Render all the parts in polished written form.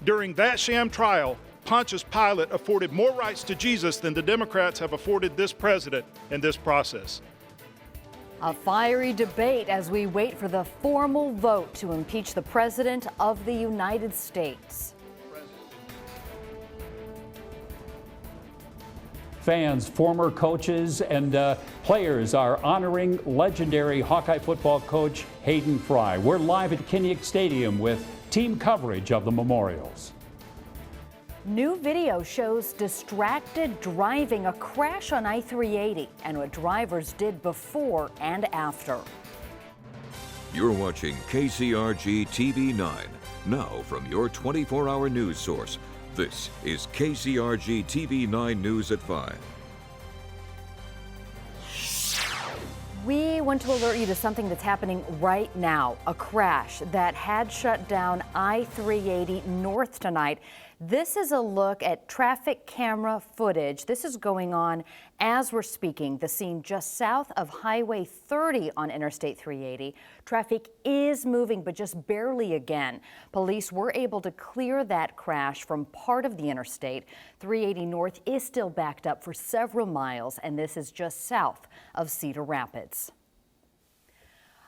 During that sham trial, Pontius Pilate afforded more rights to Jesus than the Democrats have afforded this president in this process. A fiery debate as we wait for the formal vote to impeach the President of the United States. Fans, former coaches, and players are honoring legendary Hawkeye football coach Hayden Fry. We're live at Kinnick Stadium with team coverage of the memorials. New video shows distracted driving, a crash on I-380, and what drivers did before and after. You're watching KCRG-TV9, now from your 24-hour news source. This is KCRG-TV9 News at 5. We want to alert you to something that's happening right now, a crash that had shut down I-380 north tonight. This is a look at traffic camera footage. This is going on as we're speaking. The scene just south of Highway 30 on Interstate 380. Traffic is moving, but just barely again. Police were able to clear that crash from part of the interstate. 380 north is still backed up for several miles, and this is just south of Cedar Rapids.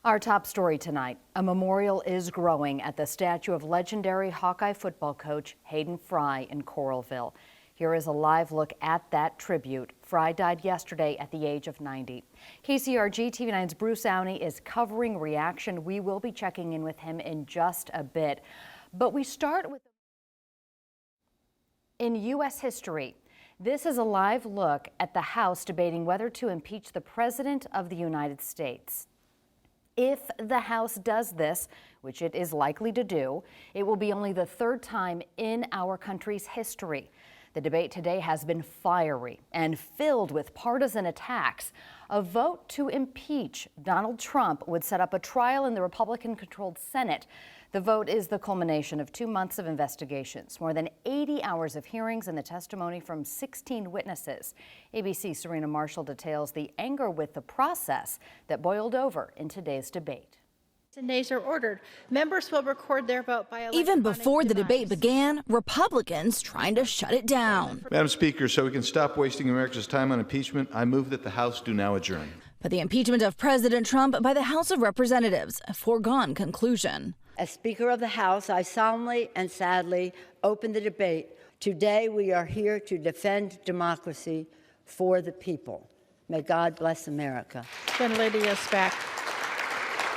Our top story tonight, a memorial is growing at the statue of legendary Hawkeye football coach Hayden Fry in Coralville. Here is a live look at that tribute. Fry died yesterday at the age of 90. KCRG-TV9's Bruce Aune is covering reaction. We will be checking in with him in just a bit. But we start with in U.S. history. This is a live look at the House debating whether to impeach the President of the United States. If the House does this, which it is likely to do, it will be only the third time in our country's history. The debate today has been fiery and filled with partisan attacks. A vote to impeach Donald Trump would set up a trial in the Republican-controlled Senate. The vote is the culmination of 2 months of investigations, more than 80 hours of hearings, and the testimony from 16 witnesses. ABC's Serena Marshall details the anger with the process that boiled over in today's debate. Nays are ordered. Members will record their vote by electronic Even before the device. debate began, Republicans trying to shut it down. Madam Speaker, so we can stop wasting America's time on impeachment, I move that the House do now adjourn. But the impeachment of President Trump by the House of Representatives, a foregone conclusion. As Speaker of the House, I solemnly and sadly open the debate. Today we are here to defend democracy for the people. May God bless America. Gentlelady is back.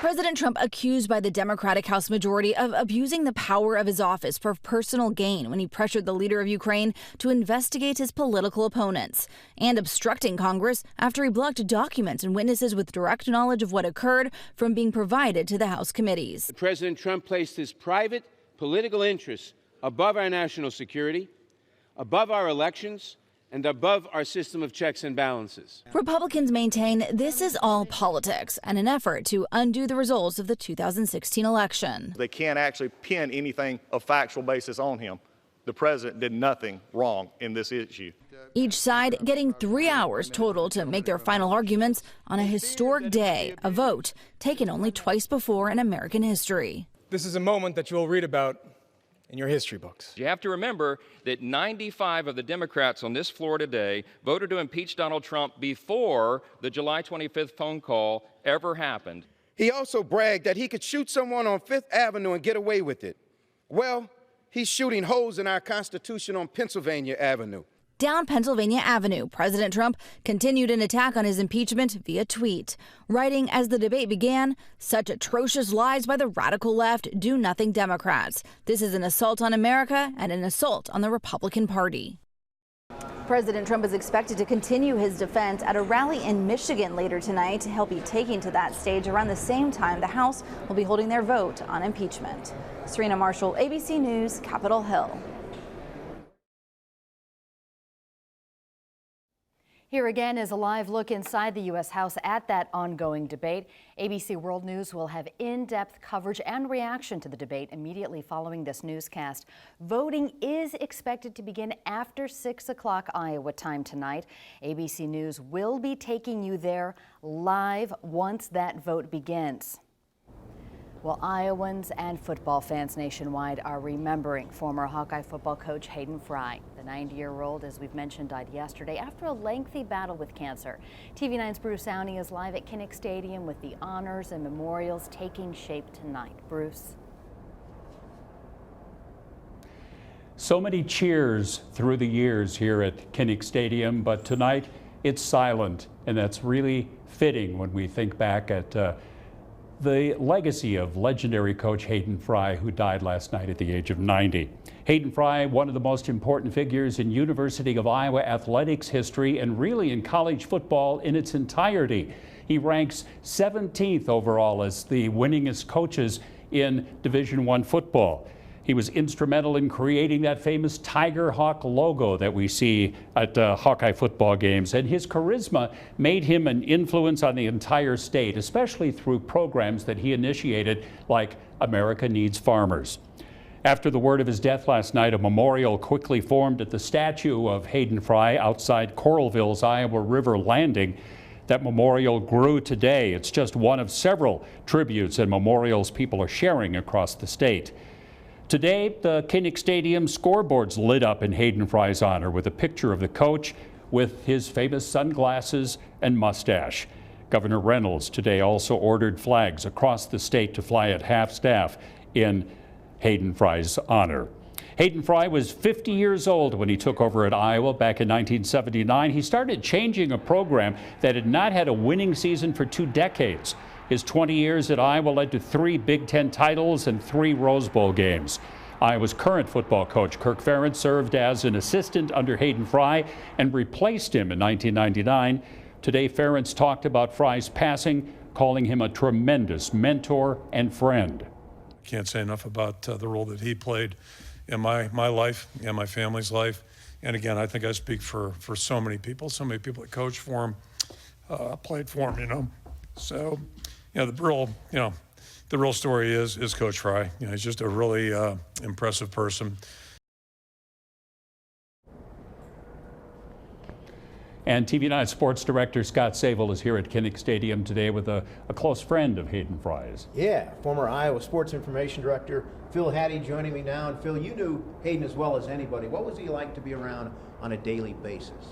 President Trump accused by the Democratic House majority of abusing the power of his office for personal gain when he pressured the leader of Ukraine to investigate his political opponents, and obstructing Congress after he blocked documents and witnesses with direct knowledge of what occurred from being provided to the House committees. President Trump placed his private political interests above our national security, above our elections, and above our system of checks and balances. Republicans maintain this is all politics and an effort to undo the results of the 2016 election. They can't actually pin anything of factual basis on him. The president did nothing wrong in this issue. Each side getting 3 hours total to make their final arguments on a historic day, a vote taken only twice before in American history. This is a moment that you will read about in your history books. You have to remember that 95 of the Democrats on this floor today voted to impeach Donald Trump before the July 25th phone call ever happened. He also bragged that he could shoot someone on Fifth Avenue and get away with it. Well, he's shooting holes in our Constitution on Pennsylvania Avenue. Down Pennsylvania Avenue, President Trump continued an attack on his impeachment via tweet, writing as the debate began, "Such atrocious lies by the radical left, do-nothing Democrats. This is an assault on America and an assault on the Republican Party." President Trump is expected to continue his defense at a rally in Michigan later tonight. He'll be taking to that stage around the same time the House will be holding their vote on impeachment. Serena Marshall, ABC News, Capitol Hill. Here again is a live look inside the U.S. House at that ongoing debate. ABC World News will have in-depth coverage and reaction to the debate immediately following this newscast. Voting is expected to begin after 6 o'clock Iowa time tonight. ABC News will be taking you there live once that vote begins. Well, Iowans and football fans nationwide are remembering former Hawkeye football coach Hayden Fry. The 90-year-old, as we've mentioned, died yesterday after a lengthy battle with cancer. TV9's Bruce Aune is live at Kinnick Stadium with the honors and memorials taking shape tonight. Bruce. So many cheers through the years here at Kinnick Stadium, but tonight it's silent, and that's really fitting when we think back at the legacy of legendary coach Hayden Fry, who died last night at the age of 90. Hayden Fry, one of the most important figures in University of Iowa athletics history and really in college football in its entirety. He ranks 17th overall as the winningest coaches in Division I football. He was instrumental in creating that famous Tiger Hawk logo that we see at Hawkeye football games, and his charisma made him an influence on the entire state, especially through programs that he initiated like America Needs Farmers. After the word of his death last night, a memorial quickly formed at the statue of Hayden Fry outside Coralville's Iowa River Landing. That memorial grew today. It's just one of several tributes and memorials people are sharing across the state. Today, the Kinnick Stadium scoreboards lit up in Hayden Fry's honor with a picture of the coach with his famous sunglasses and mustache. Governor Reynolds today also ordered flags across the state to fly at half-staff in Hayden Fry's honor. Hayden Fry was 50 years old when he took over at Iowa back in 1979. He started changing a program that had not had a winning season for 2 decades. His 20 years at Iowa led to 3 Big Ten titles and 3 Rose Bowl games. Iowa's current football coach, Kirk Ferentz, served as an assistant under Hayden Fry and replaced him in 1999. Today, Ferentz talked about Fry's passing, calling him a tremendous mentor and friend. I can't say enough about the role that he played in my life and my family's life. And again, I think I speak for so many people that coached for him, played for him, So, the real story is Coach Fry. He's just a really impressive person. And TV9 Sports Director Scott Saville is here at Kinnick Stadium today with a close friend of Hayden Fry's. Yeah, former Iowa Sports Information Director Phil Hattie joining me now. And Phil, you knew Hayden as well as anybody. What was he like to be around on a daily basis?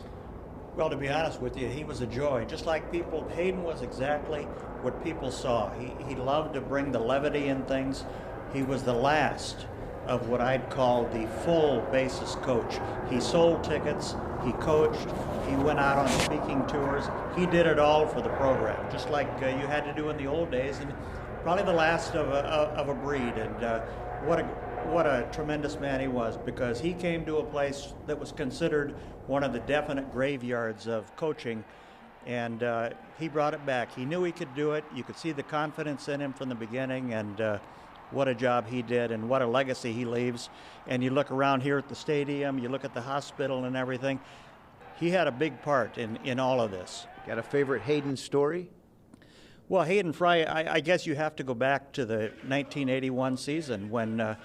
Well, to be honest with you, he was a joy. Just like people, Hayden was exactly what people saw. He loved to bring the levity in things. He was the last of what I'd call the full basis coach. He sold tickets, he coached, he went out on speaking tours. He did it all for the program, just like you had to do in the old days, and probably the last of a breed. And what a tremendous man he was, because he came to a place that was considered one of the definite graveyards of coaching, and he brought it back. He knew he could do it. You could see the confidence in him from the beginning, and what a job he did and what a legacy he leaves. And you look around here at the stadium, you look at the hospital and everything, he had a big part in all of this. Got a favorite Hayden story? Well, Hayden Fry, I guess you have to go back to the 1981 season when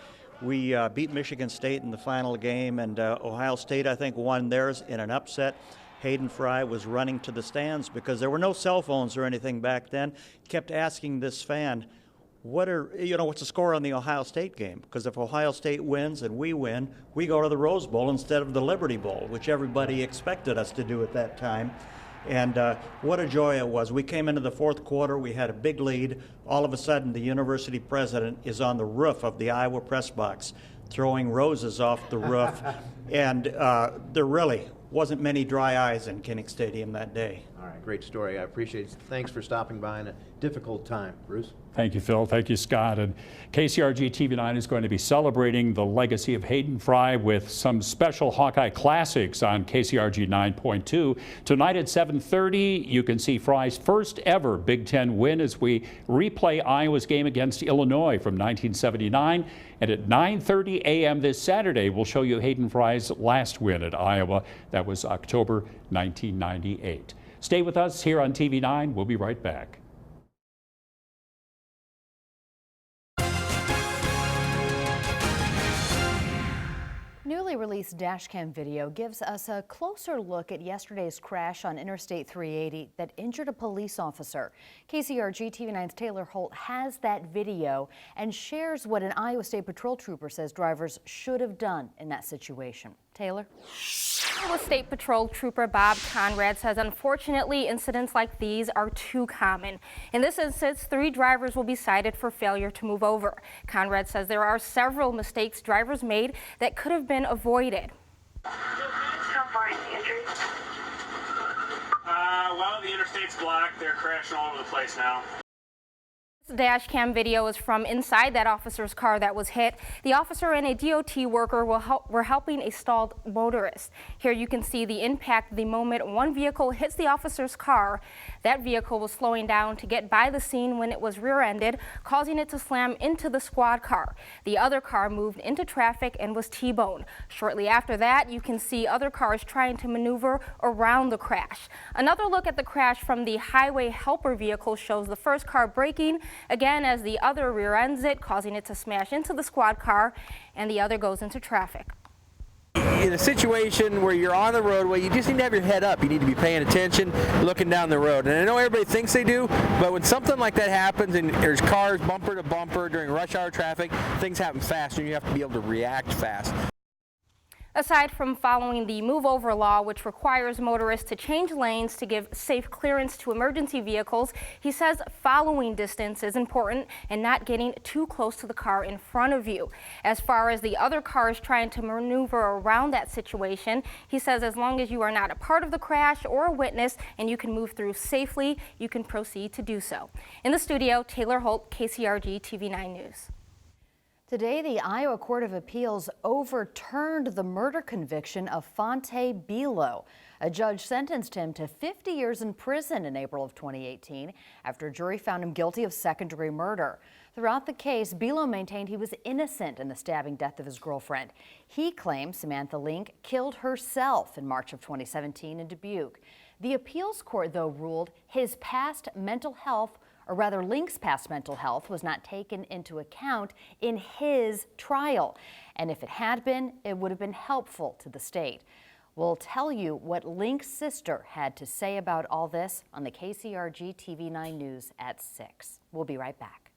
we beat Michigan State in the final game, and Ohio State, I think, won theirs in an upset. Hayden Fry was running to the stands because there were no cell phones or anything back then. Kept asking this fan, what's the score on the Ohio State game? Because if Ohio State wins and we win, we go to the Rose Bowl instead of the Liberty Bowl, which everybody expected us to do at that time. And what a joy it was. We came into the fourth quarter, we had a big lead. All of a sudden, the university president is on the roof of the Iowa press box, throwing roses off the roof. And there really wasn't many dry eyes in Kinnick Stadium that day. All right, great story. I appreciate it. Thanks for stopping by in a difficult time. Bruce? Thank you, Phil. Thank you, Scott. And KCRG-TV9 is going to be celebrating the legacy of Hayden Fry with some special Hawkeye classics on KCRG 9.2. Tonight at 7:30, you can see Fry's first ever Big Ten win as we replay Iowa's game against Illinois from 1979. And at 9:30 a.m. this Saturday, we'll show you Hayden Fry's last win at Iowa. That was October 1998. Stay with us here on TV9. We'll be right back. Newly Recently released dashcam video gives us a closer look at yesterday's crash on Interstate 380 that injured a police officer. KCRG-TV9's Taylor Holt has that video and shares what an Iowa State Patrol trooper says drivers should have done in that situation. Taylor? Iowa State Patrol Trooper Bob Conrad says unfortunately incidents like these are too common. In this instance, 3 drivers will be cited for failure to move over. Conrad says there are several mistakes drivers made that could have been avoided. How far is the injury? Well, the interstate's blocked. They're crashing all over the place now. This dash cam video is from inside that officer's car that was hit. The officer and a DOT worker were helping a stalled motorist. Here you can see the impact the moment one vehicle hits the officer's car. That vehicle was slowing down to get by the scene when it was rear-ended, causing it to slam into the squad car. The other car moved into traffic and was T-boned. Shortly after that, you can see other cars trying to maneuver around the crash. Another look at the crash from the highway helper vehicle shows the first car braking again as the other rear-ends it, causing it to smash into the squad car, and the other goes into traffic. In a situation where you're on the roadway, you just need to have your head up. You need to be paying attention, looking down the road. And I know everybody thinks they do, but when something like that happens and there's cars bumper to bumper during rush hour traffic, things happen fast and you have to be able to react fast. Aside from following the move over law, which requires motorists to change lanes to give safe clearance to emergency vehicles, he says following distance is important and not getting too close to the car in front of you. As far as the other cars trying to maneuver around that situation, he says as long as you are not a part of the crash or a witness and you can move through safely, you can proceed to do so. In the studio, Taylor Holt, KCRG-TV9 News. Today, the Iowa Court of Appeals overturned the murder conviction of Fonte Bilo. A judge sentenced him to 50 years in prison in April of 2018 after a jury found him guilty of second-degree murder. Throughout the case, Bilo maintained he was innocent in the stabbing death of his girlfriend. He claimed Samantha Link killed herself in March of 2017 in Dubuque. The appeals court, though, ruled his past mental health, or rather Link's past mental health, was not taken into account in his trial. And if it had been, it would have been helpful to the state. We'll tell you what Link's sister had to say about all this on the KCRG-TV9 News at 6. We'll be right back.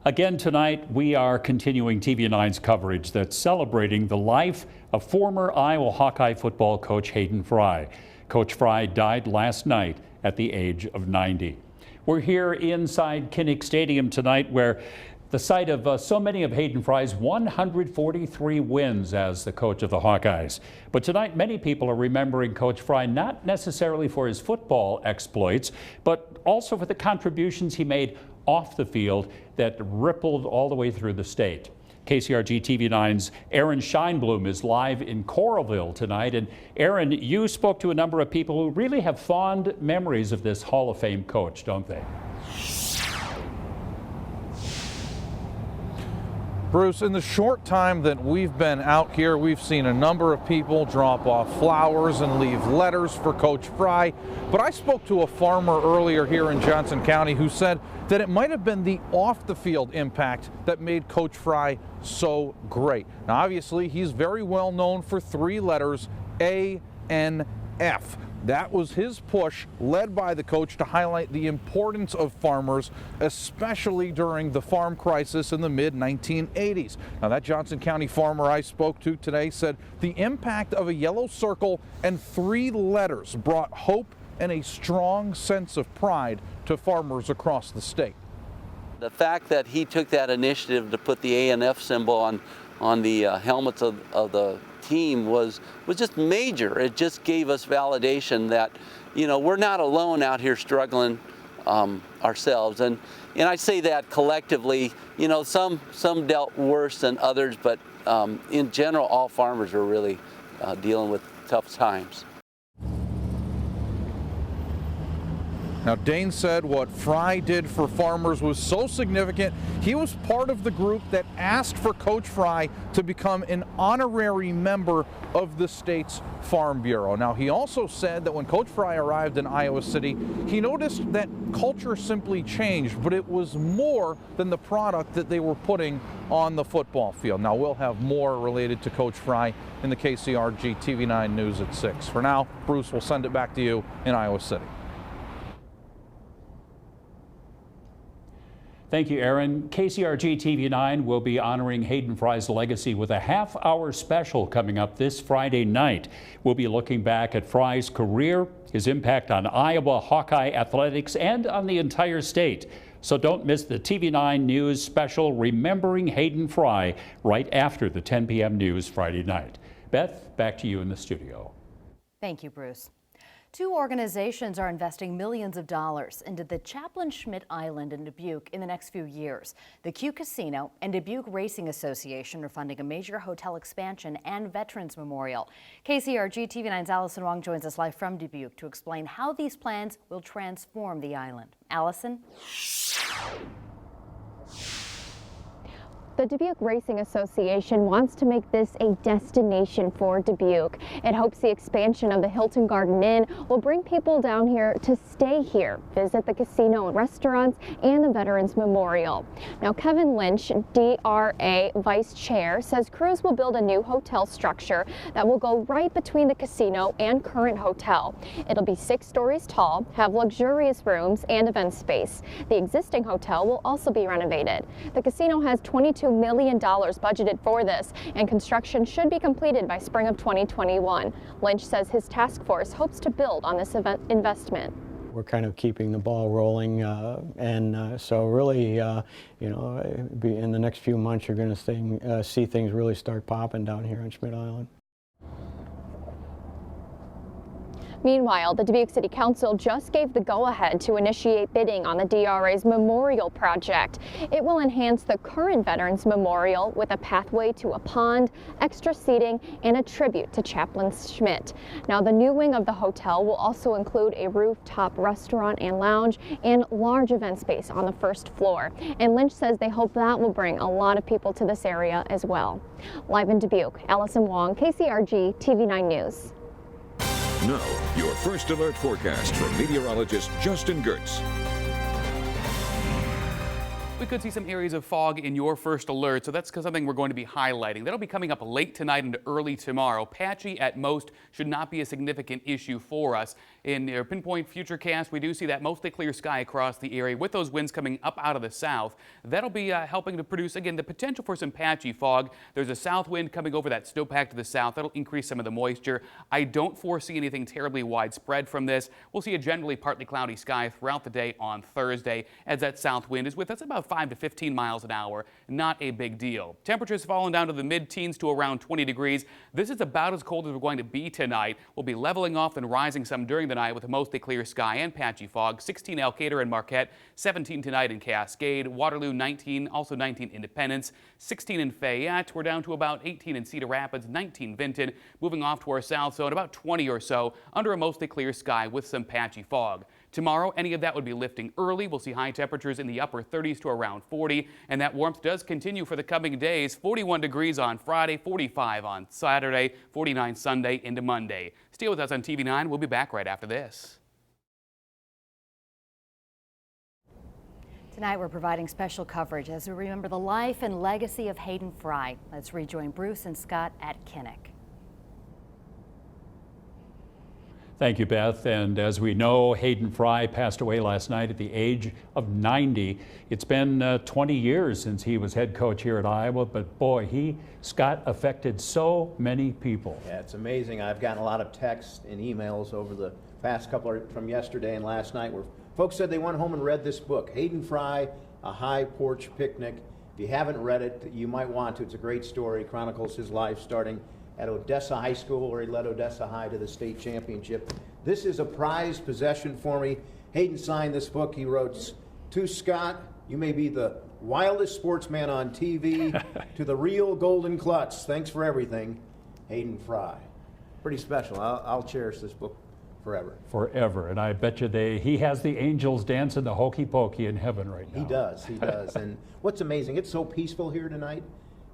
Again tonight, we are continuing TV9's coverage that's celebrating the life of former Iowa Hawkeye football coach Hayden Fry. Coach Fry died last night at the age of 90. We're here inside Kinnick Stadium tonight, where the site of so many of Hayden Fry's 143 wins as the coach of the Hawkeyes. But tonight, many people are remembering Coach Fry not necessarily for his football exploits, but also for the contributions he made off the field that rippled all the way through the state. KCRG-TV9's Erin Scheinblum is live in Coralville tonight. And Erin, you spoke to a number of people who really have fond memories of this Hall of Fame coach, don't they? Bruce, in the short time that we've been out here, we've seen a number of people drop off flowers and leave letters for Coach Fry. But I spoke to a farmer earlier here in Johnson County who said that it might have been the off-the-field impact that made Coach Fry so great. Now, obviously, he's very well known for 3 letters, A-N-F. That was his push, led by the coach, to highlight the importance of farmers, especially during the farm crisis in the mid-1980s. Now, that Johnson County farmer I spoke to today said the impact of a yellow circle and 3 letters brought hope and a strong sense of pride to farmers across the state. The fact that he took that initiative to put the A&F symbol on the helmets of the team was just major. It just gave us validation that, you know, we're not alone out here struggling ourselves. And I say that collectively, you know, some dealt worse than others, but in general, all farmers are really dealing with tough times. Now, Dane said what Fry did for farmers was so significant, he was part of the group that asked for Coach Fry to become an honorary member of the state's Farm Bureau. Now, he also said that when Coach Fry arrived in Iowa City, he noticed that culture simply changed, but it was more than the product that they were putting on the football field. Now, we'll have more related to Coach Fry in the KCRG-TV9 News at 6. For now, Bruce, will send it back to you in Iowa City. Thank you, Erin. KCRG-TV9 will be honoring Hayden Fry's legacy with a half-hour special coming up this Friday night. We'll be looking back at Fry's career, his impact on Iowa Hawkeye athletics, and on the entire state. So don't miss the TV9 News special Remembering Hayden Fry right after the 10 p.m. news Friday night. Beth, back to you in the studio. Thank you, Bruce. Two organizations are investing millions of dollars into the CHAPLAIN Island in Dubuque in the next few years. The Q Casino and Dubuque Racing Association are funding a major hotel expansion and Veterans Memorial. KCRG-TV9's Allison Wong joins us live from Dubuque to explain how these plans will transform the island. Allison? The Dubuque Racing Association wants to make this a destination for Dubuque. It hopes the expansion of the Hilton Garden Inn will bring people down here to stay here, visit the casino and restaurants, and the Veterans Memorial. Now, Kevin Lynch, DRA Vice Chair, says crews will build a new hotel structure that will go right between the casino and current hotel. It'll be 6 stories tall, have luxurious rooms and event space. The existing hotel will also be renovated. The casino has $22 million budgeted for this, and construction should be completed by spring of 2021. Lynch says his task force hopes to build on this investment. We're kind of keeping the ball rolling, so really, in the next few months, you're going to see things really start popping down here on Schmidt Island. Meanwhile, the Dubuque City Council just gave the go-ahead to initiate bidding on the DRA's memorial project. It will enhance the current Veterans Memorial with a pathway to a pond, extra seating, and a tribute to Chaplain Schmidt. Now, the new wing of the hotel will also include a rooftop restaurant and lounge and large event space on the first floor. And Lynch says they hope that will bring a lot of people to this area as well. Live in Dubuque, Allison Wong, KCRG TV9 News. Now, your first alert forecast from meteorologist Justin Gehrts. We could see some areas of fog in your first alert, so that's something we're going to be highlighting. That'll be coming up late tonight and early tomorrow. Patchy at most should not be a significant issue for us. In your pinpoint futurecast, we do see that mostly clear sky across the area with those winds coming up out of the south. That'll be helping to produce, again, the potential for some patchy fog. There's a south wind coming over that snowpack to the south. That'll increase some of the moisture. I don't foresee anything terribly widespread from this. We'll see a generally partly cloudy sky throughout the day on Thursday as that south wind is with us about 5 to 15 miles an hour. Not a big deal. Temperatures falling down to the mid-teens to around 20 degrees. This is about as cold as we're going to be tonight. We'll be leveling off and rising some during the night with a mostly clear sky and patchy fog. 16 Elkader and Marquette, 17 tonight in Cascade, Waterloo 19, also 19 Independence, 16 in Fayette. We're down to about 18 in Cedar Rapids, 19 Vinton. Moving off to our south zone, about 20 or so under a mostly clear sky with some patchy fog. Tomorrow, any of that would be lifting early. We'll see high temperatures in the upper 30s to around 40, and that warmth does continue for the coming days. 41 degrees on Friday, 45 on Saturday, 49 Sunday into Monday. Stay with us on TV9. We'll be back right after this. Tonight we're providing special coverage as we remember the life and legacy of Hayden Fry. Let's rejoin Bruce and Scott at Kinnick. Thank you, Beth. And as we know, Hayden Fry passed away last night at the age of 90. It's been 20 years since he was head coach here at Iowa, but boy, Scott, affected so many people. Yeah, it's amazing. I've gotten a lot of texts and emails over the past couple from yesterday and last night where folks said they went home and read this book, Hayden Fry, A High Porch Picnic. If you haven't read it, you might want to. It's a great story. It chronicles his life starting at Odessa High School, where he led Odessa High to the state championship. This is a prized possession for me. Hayden signed this book. He wrote, "To Scott, you may be the wildest sportsman on TV, to the real golden klutz. Thanks for everything, Hayden Fry." Pretty special. I'll cherish this book forever. Forever. And I bet you he has the angels dancing the hokey pokey in heaven right now. He does. And what's amazing, it's so peaceful here tonight,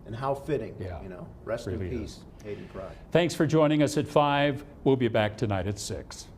and how fitting, rest in peace, Hayden Fry. Thanks for joining us at 5. We'll be back tonight at 6.